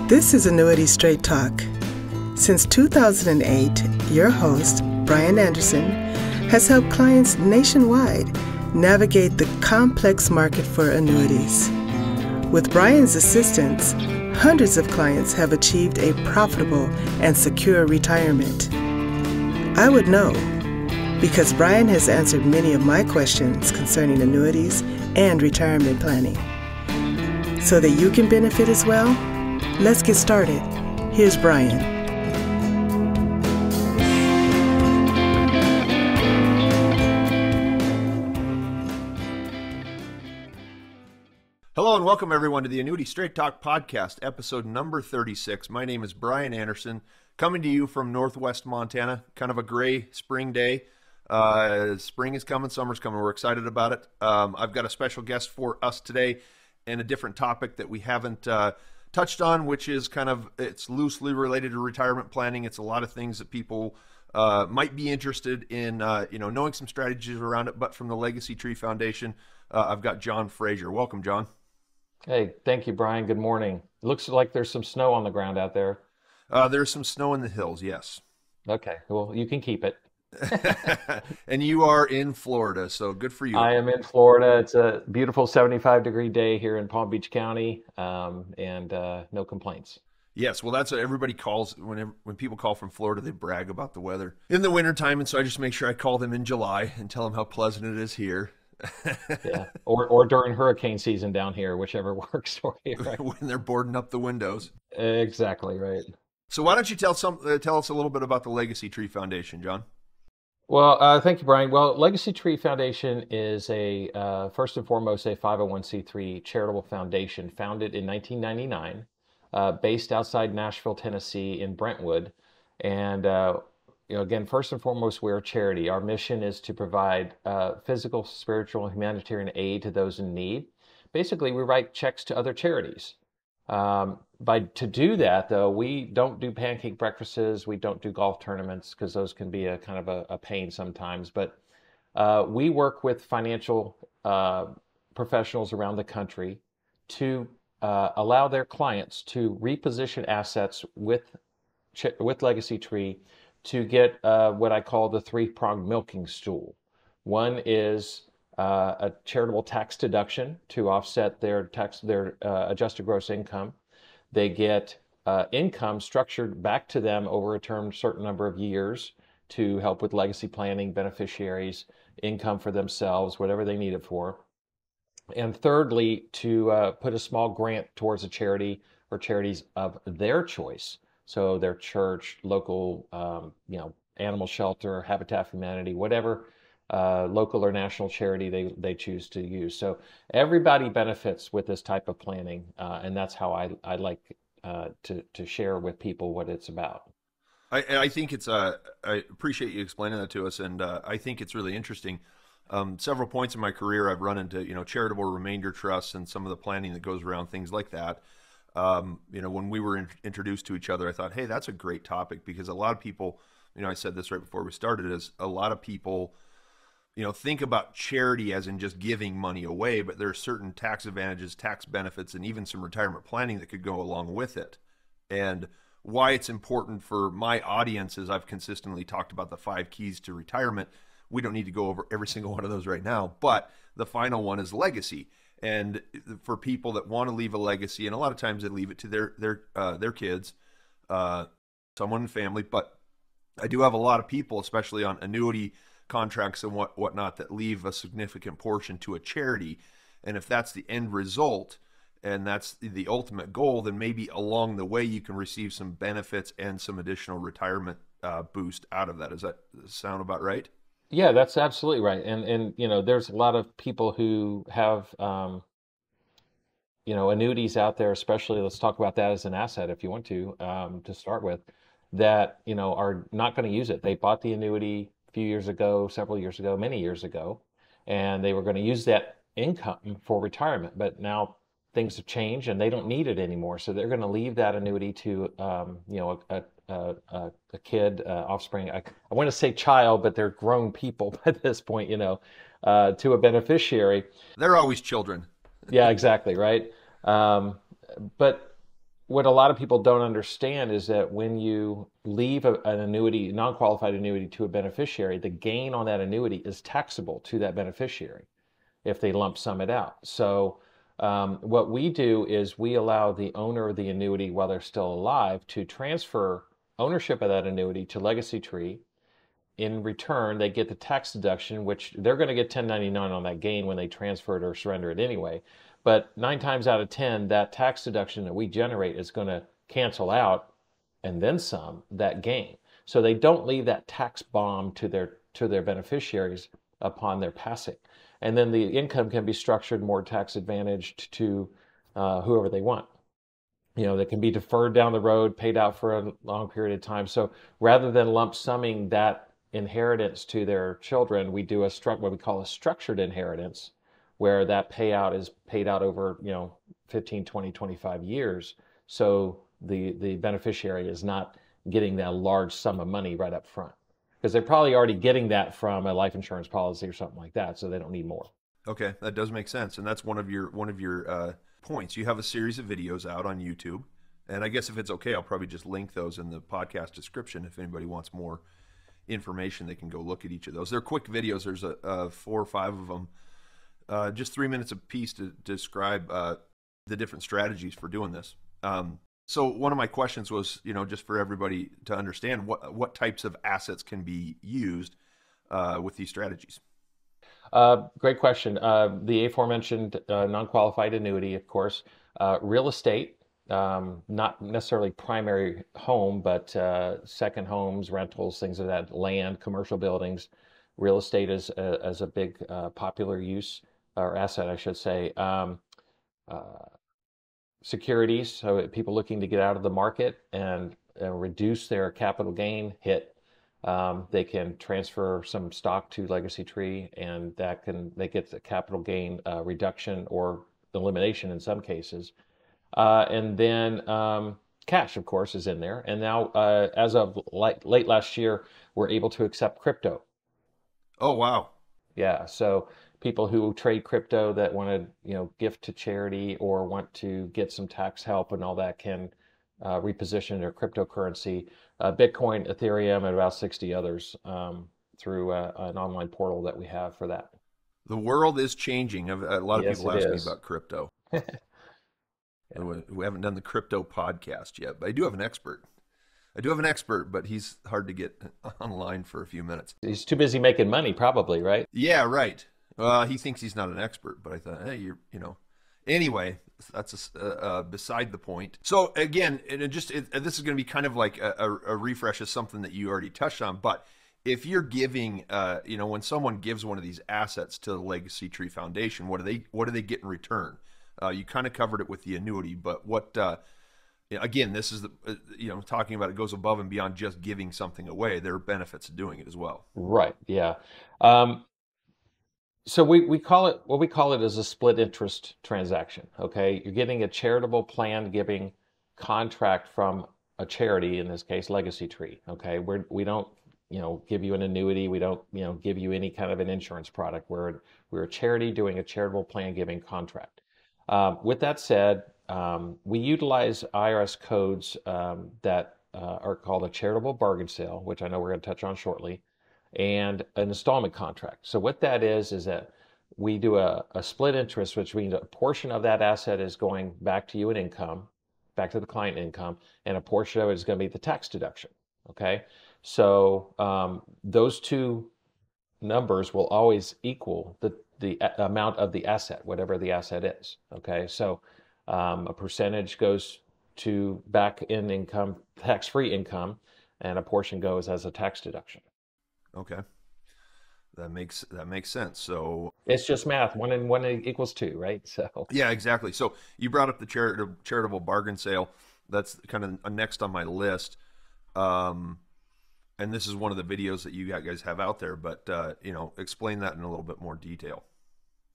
This is Annuity Straight Talk. Since 2008, your host, Brian Anderson, has helped clients nationwide navigate the complex market for annuities. With Brian's assistance, hundreds of clients have achieved a profitable and secure retirement. I would know, because Brian has answered many of my questions concerning annuities and retirement planning. So that you can benefit as well, let's get started. Here's Brian. Hello and welcome everyone to the Annuity Straight Talk podcast, episode number 36. My name is Brian Anderson, coming to you from Northwest Montana. Kind of a gray spring day. Spring is coming, summer's coming. We're excited about it. I've got a special guest for us today and a different topic that we haven't touched on, which is it's loosely related to retirement planning. It's a lot of things that people might be interested in, knowing some strategies around it. But from the LegacyTree Foundation, I've got John Frazier. Welcome, John. Hey, thank you, Brian. Good morning. It looks like there's some snow on the ground out there. There's some snow in the hills, yes. Okay, well, you can keep it. And you are in Florida, so good for you. I am in Florida. It's a beautiful 75-degree day here in Palm Beach County, and no complaints. Yes, well, that's what everybody calls. When people call from Florida, they brag about the weather in the wintertime, and so I just make sure I call them in July and tell them how pleasant it is here. Yeah, or during hurricane season down here, whichever works for you. Right? When they're boarding up the windows. Exactly, right. So why don't you tell us a little bit about the LegacyTree Foundation, John? Well, thank you, Brian. Well, LegacyTree Foundation is first and foremost, a 501c3 charitable foundation founded in 1999, based outside Nashville, Tennessee in Brentwood. And, again, first and foremost, we're a charity. Our mission is to provide physical, spiritual, and humanitarian aid to those in need. Basically, we write checks to other charities. To do that, though, we don't do pancake breakfasts, we don't do golf tournaments because those can be a kind of a pain sometimes. But we work with financial professionals around the country to allow their clients to reposition assets with LegacyTree to get what I call the three-pronged milking stool. One is a charitable tax deduction to offset their adjusted gross income. They get income structured back to them over a certain number of years to help with legacy planning, beneficiaries, income for themselves, whatever they need it for. And thirdly, to put a small grant towards a charity or charities of their choice. So their church, local, animal shelter, Habitat for Humanity, whatever local or national charity they choose to use. So everybody benefits with this type of planning, and that's how I like to share with people what it's about. I think I appreciate you explaining that to us, and I think it's really interesting. Several points in my career, I've run into charitable remainder trusts and some of the planning that goes around things like that. When we were introduced to each other, I thought, hey, that's a great topic, because a lot of people, I said this right before we started, is a lot of people think about charity as in just giving money away, but there are certain tax advantages, tax benefits, and even some retirement planning that could go along with it. And why it's important for my audience is I've consistently talked about the 5 keys to retirement. We don't need to go over every single one of those right now, but the final one is legacy. And for people that want to leave a legacy, and a lot of times they leave it to their kids, someone in family, but I do have a lot of people, especially on annuity contracts and whatnot, that leave a significant portion to a charity. And if that's the end result and that's the ultimate goal, then maybe along the way you can receive some benefits and some additional retirement boost out of that. Does that sound about right? Yeah, that's absolutely right. And there's a lot of people who have annuities out there, especially, let's talk about that as an asset if you want to start with, that are not going to use it. They bought the annuity few years ago, several years ago, many years ago, and they were going to use that income for retirement. But now things have changed and they don't need it anymore. So they're going to leave that annuity to, a kid, offspring. I want to say child, but they're grown people at this point, to a beneficiary. They're always children. Yeah, exactly. Right. But what a lot of people don't understand is that when you leave an annuity, non-qualified annuity to a beneficiary, the gain on that annuity is taxable to that beneficiary if they lump sum it out. So what we do is we allow the owner of the annuity while they're still alive to transfer ownership of that annuity to LegacyTree. In return, they get the tax deduction, which they're going to get 1099 on that gain when they transfer it or surrender it anyway. But 9 times out of 10, that tax deduction that we generate is going to cancel out and then some that gain. So they don't leave that tax bomb to their beneficiaries upon their passing. And then the income can be structured more tax advantaged to whoever they want. That can be deferred down the road, paid out for a long period of time. So rather than lump summing that inheritance to their children, we do what we call a structured inheritance, where that payout is paid out over 15, 20, 25 years. So the beneficiary is not getting that large sum of money right up front, because they're probably already getting that from a life insurance policy or something like that, so they don't need more. Okay, that does make sense, and that's one of your points. You have a series of videos out on YouTube, and I guess if it's okay, I'll probably just link those in the podcast description. If anybody wants more information, they can go look at each of those. They're quick videos. There's 4 or 5 of them, just 3 minutes a piece to describe the different strategies for doing this. So one of my questions was, just for everybody to understand what types of assets can be used with these strategies. Great question. The aforementioned non-qualified annuity, of course, real estate, not necessarily primary home, but second homes, rentals, things of that, land, commercial buildings. Real estate is as a big popular use or asset, I should say. Securities, so people looking to get out of the market and reduce their capital gain hit. They can transfer some stock to LegacyTree, and they get the capital gain reduction or elimination in some cases. And then cash, of course, is in there. And now, as of late last year, we're able to accept crypto. Oh, wow. Yeah, so people who trade crypto that want to, gift to charity or want to get some tax help and all that can reposition their cryptocurrency, Bitcoin, Ethereum, and about 60 others through an online portal that we have for that. The world is changing. A lot of Yes, people it ask me is. about crypto. We haven't done the crypto podcast yet, but I do have an expert. But he's hard to get online for a few minutes. He's too busy making money, probably, right? Yeah, right. He thinks he's not an expert, but I thought, hey, Anyway, that's beside the point. So again, this is going to be kind of like a refresh of something that you already touched on. But if you're giving, when someone gives one of these assets to the LegacyTree Foundation, what do they get in return? You kind of covered it with the annuity, but what? Again, this is talking about it goes above and beyond just giving something away. There are benefits to doing it as well. Right. Yeah. So we call it is a split interest transaction. Okay, you're getting a charitable plan giving contract from a charity, in this case LegacyTree. Okay, we don't give you an annuity. We don't give you any kind of an insurance product. We're a charity doing a charitable plan giving contract. With that said, we utilize IRS codes that are called a charitable bargain sale, which I know we're going to touch on shortly, and an installment contract. So what that is that we do a split interest, which means a portion of that asset is going back to you in income, back to the client income, and a portion of it is going to be the tax deduction. Okay, so those two numbers will always equal the amount of the asset, whatever the asset is. Okay, so a percentage goes to back in income, tax-free income, and a portion goes as a tax deduction. Okay, that makes sense. So it's just math. 1 and 1 equals 2, right? So yeah, exactly. So you brought up the charitable bargain sale. That's kind of next on my list. And this is one of the videos that you guys have out there, but explain that in a little bit more detail.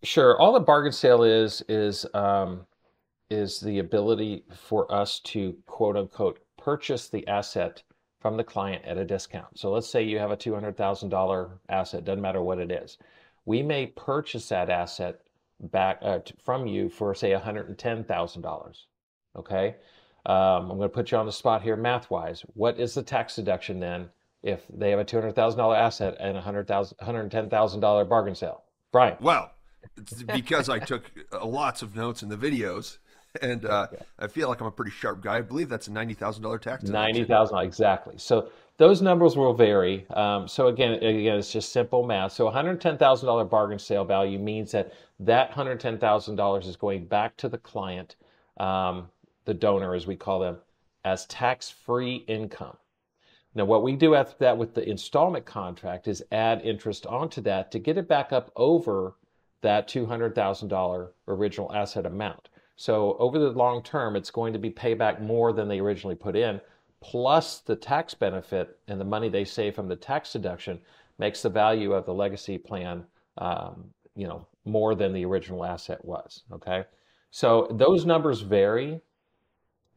Sure. All the bargain sale is the ability for us to quote unquote purchase the asset from the client at a discount. So let's say you have a $200,000 asset, doesn't matter what it is. We may purchase that asset back from you for say $110,000. Okay. I'm going to put you on the spot here math-wise. What is the tax deduction then if they have a $200,000 asset and a $110,000 bargain sale? Brian. Well, it's because I took lots of notes in the videos, and I feel like I'm a pretty sharp guy. I believe that's a $90,000 tax deduction. 90,000, exactly. So those numbers will vary. So again, it's just simple math. So $110,000 bargain sale value means that $110,000 is going back to the client, the donor, as we call them, as tax-free income. Now, what we do after that with the installment contract is add interest onto that to get it back up over that $200,000 original asset amount. So over the long term, it's going to be payback more than they originally put in, plus the tax benefit and the money they save from the tax deduction makes the value of the legacy plan, more than the original asset was. Okay, so those numbers vary.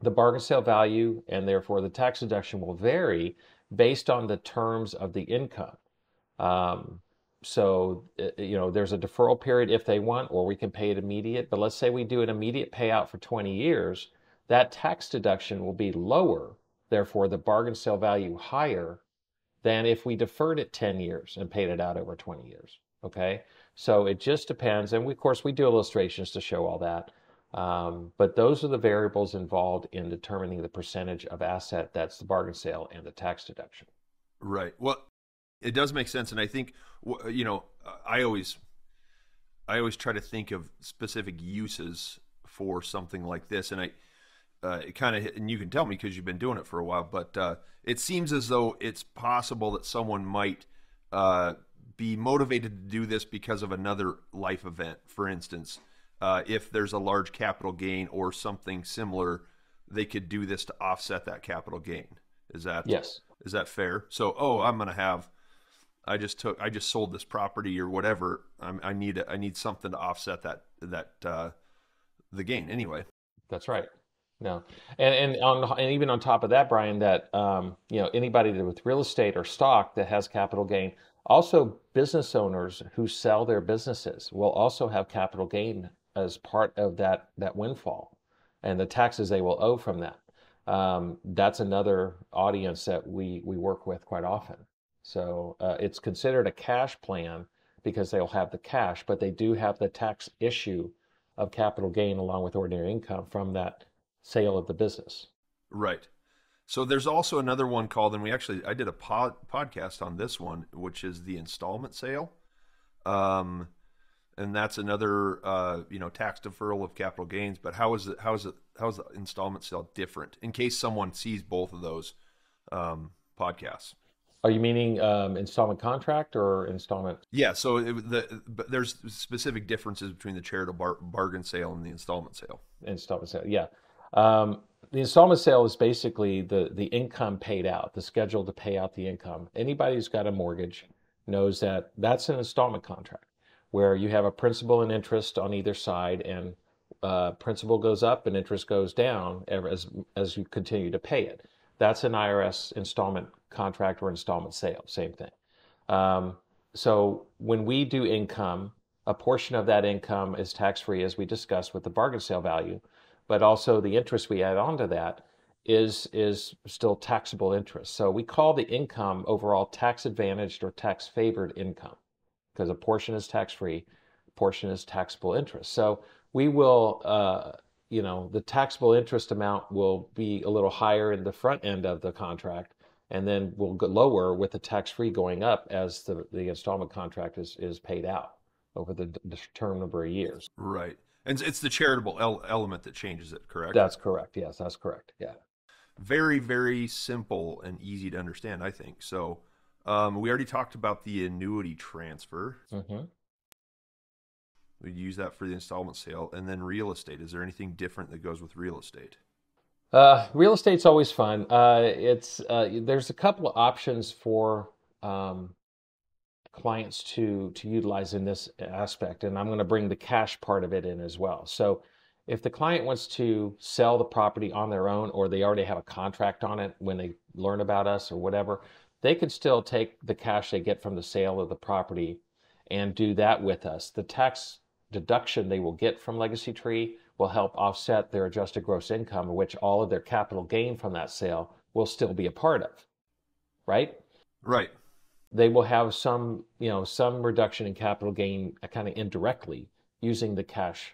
The bargain sale value and therefore the tax deduction will vary based on the terms of the income. There's a deferral period if they want, or we can pay it immediate. But let's say we do an immediate payout for 20 years, that tax deduction will be lower, therefore the bargain sale value higher than if we deferred it 10 years and paid it out over 20 years. Okay, so it just depends. And of course, we do illustrations to show all that. But those are the variables involved in determining the percentage of asset that's the bargain sale and the tax deduction. Right. Well, it does make sense, and I think I always try to think of specific uses for something like this, and and you can tell me because you've been doing it for a while, but it seems as though it's possible that someone might be motivated to do this because of another life event, for instance. If there's a large capital gain or something similar, they could do this to offset that capital gain. Yes. Is that fair? So, I just sold this property or whatever. I need something to offset the gain anyway. That's right. No, and even on top of that, Brian, that anybody with real estate or stock that has capital gain, also business owners who sell their businesses will also have capital gain as part of that windfall and the taxes they will owe from that. That's another audience that we work with quite often. So it's considered a cash plan because they'll have the cash, but they do have the tax issue of capital gain along with ordinary income from that sale of the business. Right. So there's also another one called, and I did a podcast on this one, which is the installment sale. And that's another, tax deferral of capital gains. But how is the installment sale different? In case someone sees both of those podcasts. Are you meaning installment contract or installment? Yeah. So but there's specific differences between the charitable bargain sale and the installment sale. Installment sale, yeah. The installment sale is basically the income paid out, the schedule to pay out the income. Anybody who's got a mortgage knows that that's an installment contract, where you have a principal and interest on either side, and principal goes up and interest goes down as you continue to pay it. That's an IRS installment contract or installment sale, same thing. So when we do income, a portion of that income is tax-free, as we discussed with the bargain sale value, but also the interest we add on to that is still taxable interest. So we call the income overall tax-advantaged or tax-favored income, because a portion is tax-free, a portion is taxable interest. So we will, the taxable interest amount will be a little higher in the front end of the contract, and then will go lower with the tax-free going up as the installment contract is paid out over the term number of years. Right. And it's the charitable element that changes it, correct? That's correct. Yes, that's correct. Yeah. Very, very simple and easy to understand, I think. So we already talked about the annuity transfer. Mm-hmm. We use that for the installment sale. And then real estate. Is there anything different that goes with real estate? Real estate's always fun. There's a couple of options for clients to utilize in this aspect, and I'm going to bring the cash part of it in as well. So if the client wants to sell the property on their own, or they already have a contract on it when they learn about us or whatever, they can still take the cash they get from the sale of the property and do that with us. The tax deduction they will get from LegacyTree will help offset their adjusted gross income, which all of their capital gain from that sale will still be a part of, right? Right. They will have some, some reduction in capital gain kind of indirectly using the cash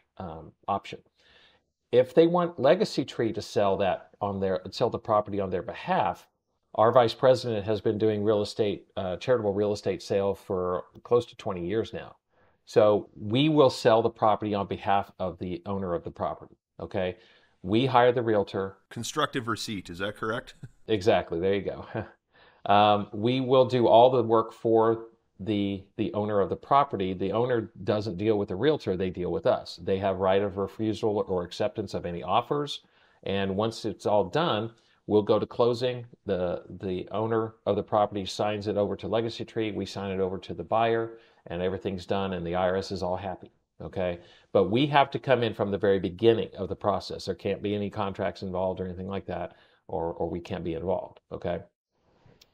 option. If they want LegacyTree to sell the property on their behalf, our vice president has been doing charitable real estate sale for close to 20 years now. So we will sell the property on behalf of the owner of the property. Okay, we hire the realtor. Constructive receipt, is that correct? Exactly. There you go. We will do all the work for the owner of the property. The owner doesn't deal with the realtor, they deal with us. They have right of refusal or acceptance of any offers. And once it's all done, we'll go to closing. The owner of the property signs it over to LegacyTree. We sign it over to the buyer, and everything's done, and the IRS is all happy. Okay, but we have to come in from the very beginning of the process. There can't be any contracts involved or anything like that, or we can't be involved. Okay.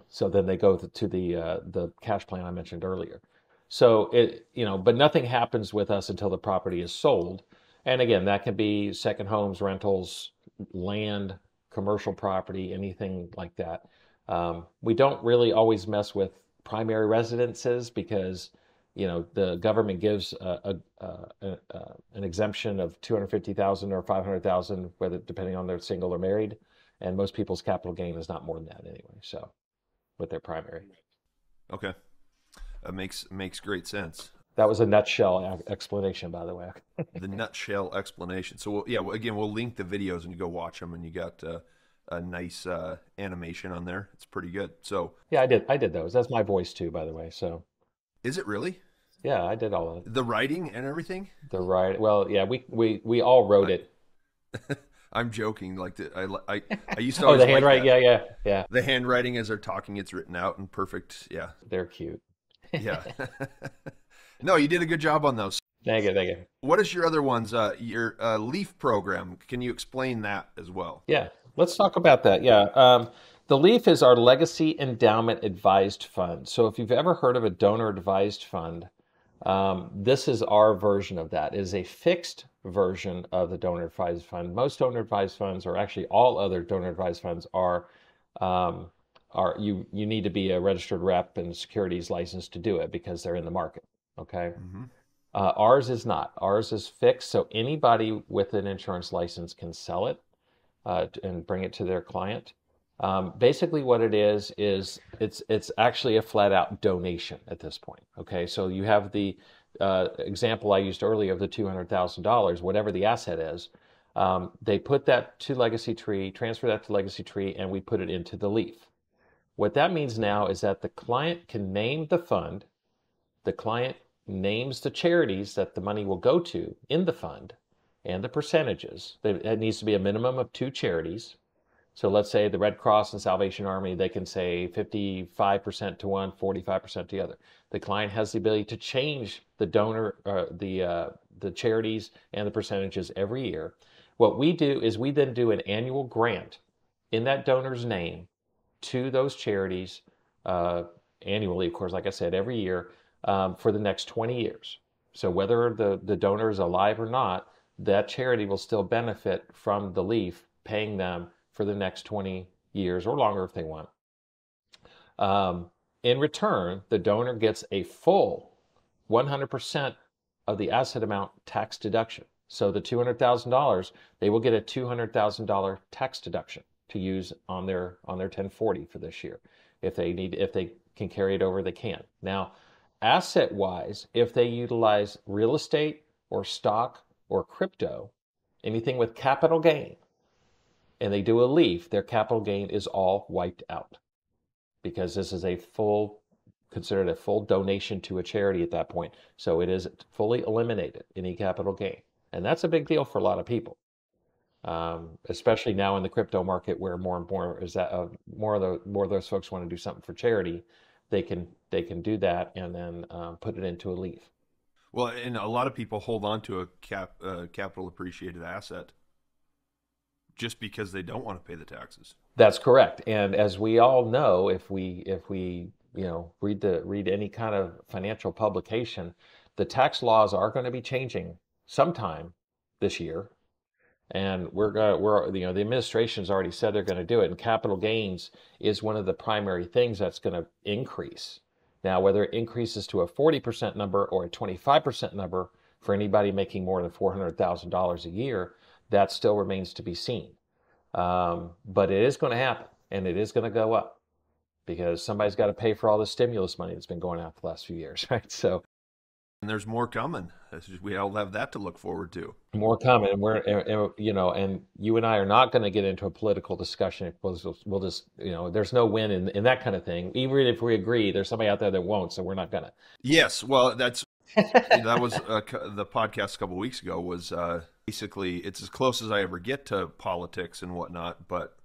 So then they go to the cash plan I mentioned earlier. So but nothing happens with us until the property is sold. And again, that can be second homes, rentals, land, commercial property, anything like that. We don't really always mess with primary residences because the government gives an exemption of $250,000 or $500,000, whether depending on they're single or married, and most people's capital gain is not more than that anyway. So with their primary. Okay. That makes great sense. That was a nutshell explanation, by the way. The nutshell explanation. So we'll link the videos and you go watch them, and you got a nice animation on there. It's pretty good. So yeah, I did those. That's my voice too, by the way. So is it really? Yeah, I did all of it. The writing and everything? Well, yeah, we all wrote it. I'm joking. I used to Oh, always the handwriting. Yeah. The handwriting as they're talking, it's written out in perfect. Yeah. They're cute. Yeah. No, you did a good job on those. Thank you. What is your other ones? Your LEAF program. Can you explain that as well? Yeah. Let's talk about that. Yeah. The LEAF is our Legacy Endowment Advised Fund. So if you've ever heard of a donor advised fund, this is our version of that. It is a fixed version of the donor advised fund. Most donor advised funds, or actually all other donor advised funds, you need to be a registered rep and securities license to do it because they're in the market. Okay. Mm-hmm. Ours is not. Ours is fixed, so anybody with an insurance license can sell it and bring it to their client. Basically what it is it's actually a flat out donation at this point. Okay, so you have the example I used earlier of the $200,000, whatever the asset is. They put that to LegacyTree, transfer that to LegacyTree, and we put it into the LEAF. What that means now is that the client can name the fund, the client names the charities that the money will go to in the fund, and the percentages. It needs to be a minimum of 2 charities. So let's say the Red Cross and Salvation Army, they can say 55% to one, 45% to the other. The client has the ability to change the donor, the charities and the percentages every year. What we do is we then do an annual grant in that donor's name to those charities annually, of course, like I said, every year for the next 20 years. So whether the donor is alive or not, that charity will still benefit from the LEAF paying them for the next 20 years or longer if they want. In return, the donor gets a full 100% of the asset amount tax deduction. So the $200,000, they will get a $200,000 tax deduction to use on their 1040 for this year. If they can carry it over, they can. Now, asset-wise, if they utilize real estate or stock or crypto, anything with capital gain, and they do a LEAF, their capital gain is all wiped out because this is considered a full donation to a charity at that point. So it is fully eliminated, any capital gain. And that's a big deal for a lot of people, especially now in the crypto market where more and more is that more of those folks want to do something for charity. They can do that and then put it into a LEAF. Well, and a lot of people hold on to a capital appreciated asset just because they don't want to pay the taxes. That's correct. And as we all know, if we read any kind of financial publication, the tax laws are going to be changing sometime this year. And the administration's already said they're going to do it, and capital gains is one of the primary things that's going to increase. Now, whether it increases to a 40% number or a 25% number for anybody making more than $400,000 a year, that still remains to be seen. But it is going to happen, and it is going to go up because somebody's got to pay for all the stimulus money that's been going out the last few years, right? So, And there's more coming. We all have that to look forward to. more coming, and and you and I are not going to get into a political discussion. We'll just, there's no win in that kind of thing. Even if we agree, there's somebody out there that won't, so we're not going to. Yes, well, that was the podcast a couple of weeks ago was basically it's as close as I ever get to politics and whatnot. But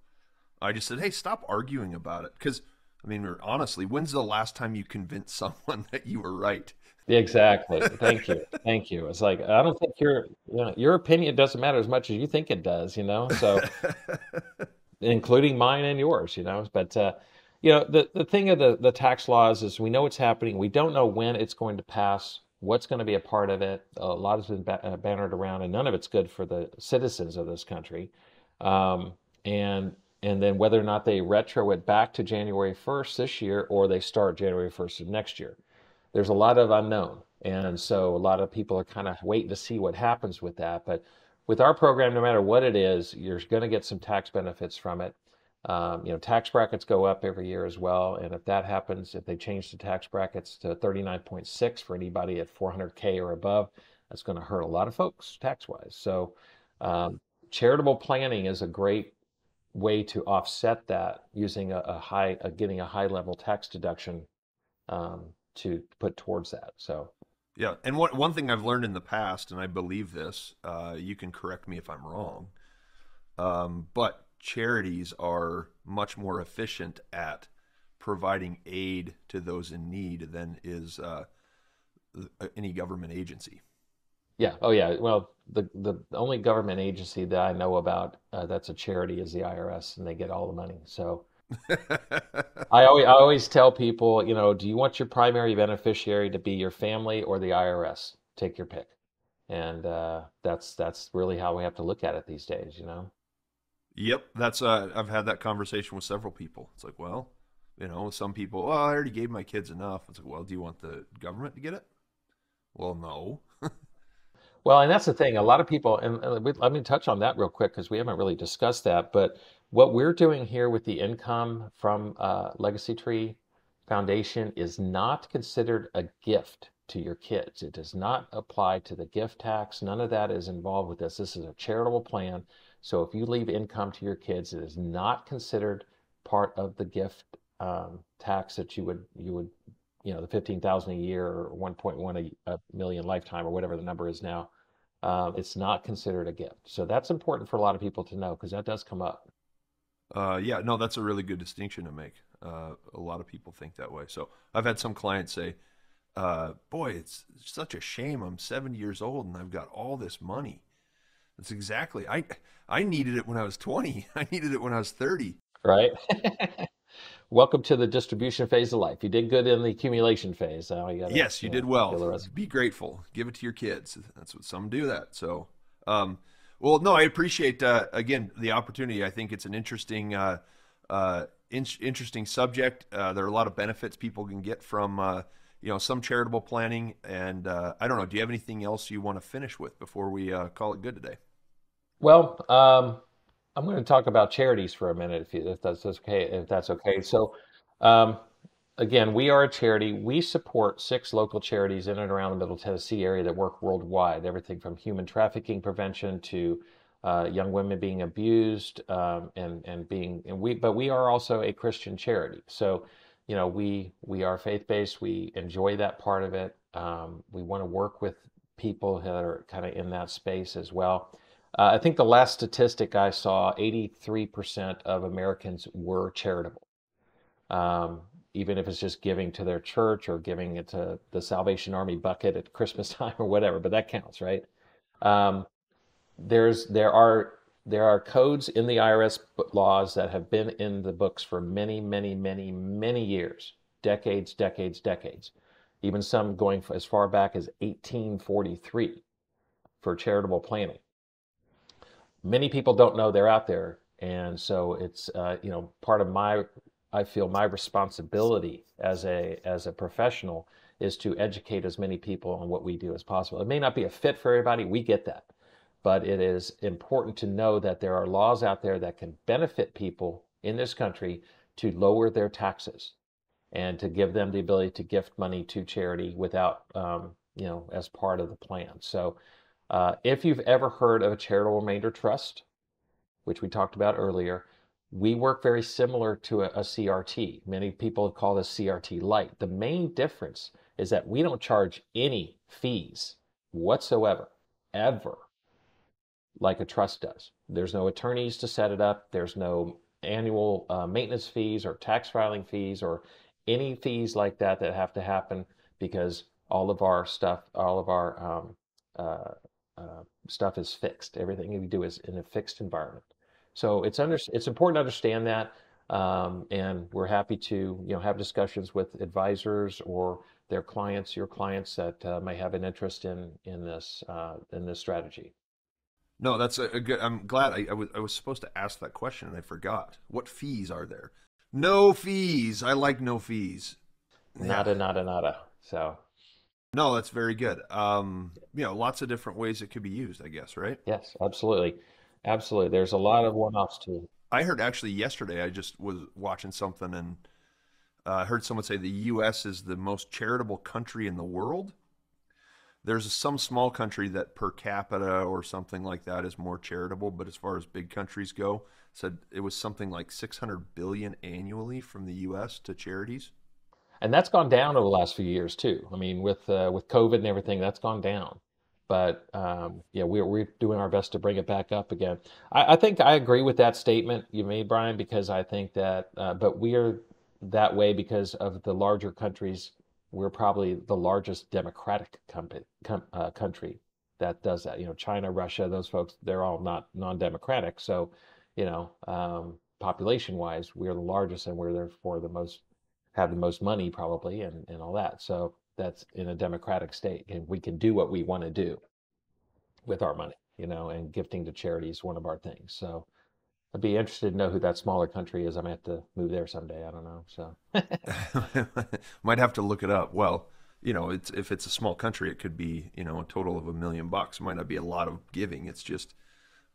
I just said, hey, stop arguing about it, because I mean, honestly, when's the last time you convinced someone that you were right? Exactly. Thank you. Thank you. It's like, I don't think your opinion doesn't matter as much as you think it does, So, including mine and yours, But, the thing of the tax laws is we know it's happening. We don't know when it's going to pass, what's going to be a part of it. A lot has been bannered around, and none of it's good for the citizens of this country. And then whether or not they retro it back to January 1st this year or they start January 1st of next year. There's a lot of unknown. And so a lot of people are kind of waiting to see what happens with that. But with our program, no matter what it is, you're going to get some tax benefits from it. Tax brackets go up every year as well. And if that happens, if they change the tax brackets to 39.6 for anybody at 400K or above, that's going to hurt a lot of folks tax-wise. So charitable planning is a great way to offset that using getting a high level tax deduction to put towards that. So, yeah. And one thing I've learned in the past, and I believe this, you can correct me if I'm wrong, but charities are much more efficient at providing aid to those in need than is any government agency. Yeah. Oh, yeah. Well, the only government agency that I know about that's a charity is the IRS, and they get all the money. So I always tell people, do you want your primary beneficiary to be your family or the IRS? Take your pick. And that's really how we have to look at it these days, Yep, that's I've had that conversation with several people. It's like, well, some people, I already gave my kids enough. It's like, well, do you want the government to get it? Well, no. Well, and that's the thing. A lot of people, and let me touch on that real quick because we haven't really discussed that. But what we're doing here with the income from LegacyTree Foundation is not considered a gift to your kids. It does not apply to the gift tax. None of that is involved with this. This is a charitable plan. So if you leave income to your kids, it is not considered part of the gift tax that you would the 15,000 a year or 1.1 a million lifetime or whatever the number is now. It's not considered a gift. So that's important for a lot of people to know because that does come up. Yeah, no, that's a really good distinction to make. A lot of people think that way. So I've had some clients say, boy, it's such a shame. I'm 70 years old and I've got all this money. That's exactly. I needed it when I was 20. I needed it when I was 30. Right. Welcome to the distribution phase of life. You did good in the accumulation phase. Now yes, you did well. Be grateful. Give it to your kids. That's what some do that. So, well, no, I appreciate again the opportunity. I think it's an interesting, interesting subject. There are a lot of benefits people can get from some charitable planning. And I don't know. Do you have anything else you want to finish with before we call it good today? Well, I'm going to talk about charities for a minute, if that's okay. So, again, we are a charity. We support 6 local charities in and around the Middle Tennessee area that work worldwide. Everything from human trafficking prevention to young women being abused, but we are also a Christian charity. So, we are faith-based. We enjoy that part of it. We want to work with people that are kind of in that space as well. I think the last statistic I saw, 83% of Americans were charitable. Even if it's just giving to their church or giving it to the Salvation Army bucket at Christmas time or whatever, but that counts, right? There are codes in the IRS laws that have been in the books for many, many, many, many years, decades, even some going as far back as 1843 for charitable planning. many people don't know they're out there. And so it's, part of I feel my responsibility as a professional is to educate as many people on what we do as possible. It may not be a fit for everybody, we get that. But it is important to know that there are laws out there that can benefit people in this country to lower their taxes and to give them the ability to gift money to charity without, as part of the plan. So if you've ever heard of a charitable remainder trust, which we talked about earlier, we work very similar to a CRT. Many people call this CRT Lite. The main difference is that we don't charge any fees whatsoever, ever, like a trust does. There's no attorneys to set it up. There's no annual maintenance fees or tax filing fees or any fees like that have to happen, because all of our stuff is fixed. Everything we do is in a fixed environment. So it's important to understand that, and we're happy to have discussions with advisors or their clients, your clients that may have an interest in this strategy. No, that's a good. I'm glad I was supposed to ask that question and I forgot. What fees are there? No fees. I like no fees. Nada. So. No, that's very good. Lots of different ways it could be used, I guess, right? Yes, absolutely. Absolutely. There's a lot of one-offs too. I heard actually yesterday, I just was watching something and I heard someone say the U.S. is the most charitable country in the world. There's some small country that per capita or something like that is more charitable, but as far as big countries go, said it was something like $600 billion annually from the U.S. to charities. And that's gone down over the last few years too. I mean, with COVID and everything, that's gone down. But we're doing our best to bring it back up again. I think I agree with that statement you made, Brian, because I think that, but we're that way because of the larger countries. We're probably the largest democratic country that does that. China, Russia, those folks, they're all not non-democratic. So, population-wise, we're the largest, and we're therefore have the most money probably, and all that. So that's in a democratic state, and we can do what we want to do with our money, and gifting to charity is one of our things. So I'd be interested to know who that smaller country is. I might have to move there someday. I don't know. So might have to look it up. Well, if it's a small country, it could be, a total of $1 million. It might not be a lot of giving. It's just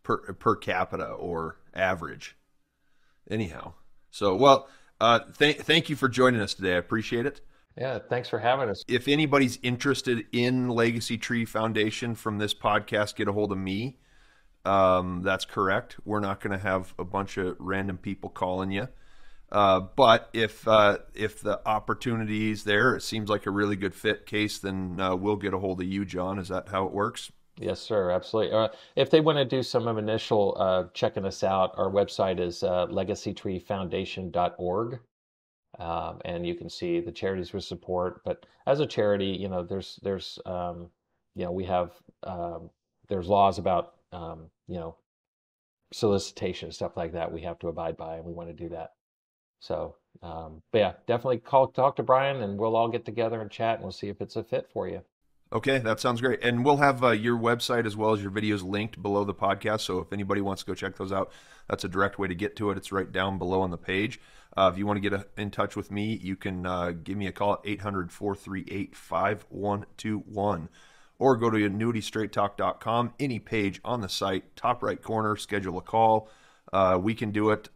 per capita or average. Anyhow. So, well, thank you for joining us today. I appreciate it. Yeah, thanks for having us. If anybody's interested in LegacyTree Foundation from this podcast, get a hold of me. That's correct. We're not going to have a bunch of random people calling you. But if the opportunity is there, it seems like a really good fit case, then we'll get a hold of you, John. Is that how it works? Yes, sir. Absolutely. If they want to do some initial checking us out, our website is LegacyTreeFoundation.org. And you can see the charities we support. But as a charity, there's we have there's laws about solicitation, stuff like that we have to abide by, and we want to do that. So, but yeah, definitely talk to Brian, and we'll all get together and chat, and we'll see if it's a fit for you. Okay, that sounds great. And we'll have your website as well as your videos linked below the podcast. So if anybody wants to go check those out, that's a direct way to get to it. It's right down below on the page. If you want to get in touch with me, you can give me a call at 800-438-5121 or go to AnnuityStraightTalk.com. Any page on the site, top right corner, schedule a call. We can do it.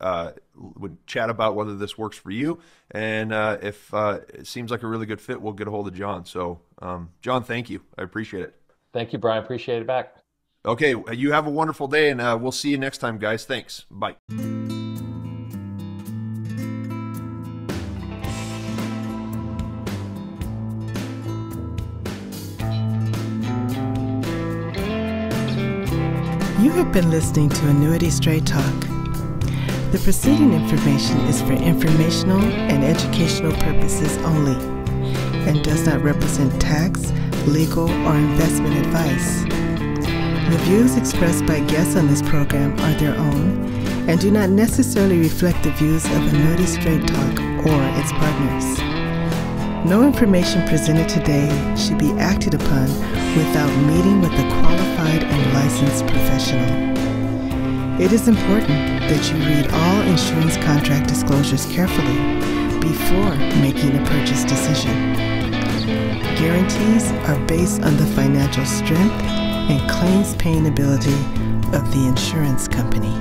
We'll chat about whether this works for you. And if it seems like a really good fit, we'll get a hold of John. So, John, thank you. I appreciate it. Thank you, Brian. Appreciate it back. Okay. You have a wonderful day, and we'll see you next time, guys. Thanks. Bye. You have been listening to Annuity Straight Talk. The preceding information is for informational and educational purposes only and does not represent tax, legal, or investment advice. The views expressed by guests on this program are their own and do not necessarily reflect the views of Annuity Straight Talk or its partners. No information presented today should be acted upon without meeting with a qualified and licensed professional. It is important that you read all insurance contract disclosures carefully before making a purchase decision. Guarantees are based on the financial strength and claims paying ability of the insurance company.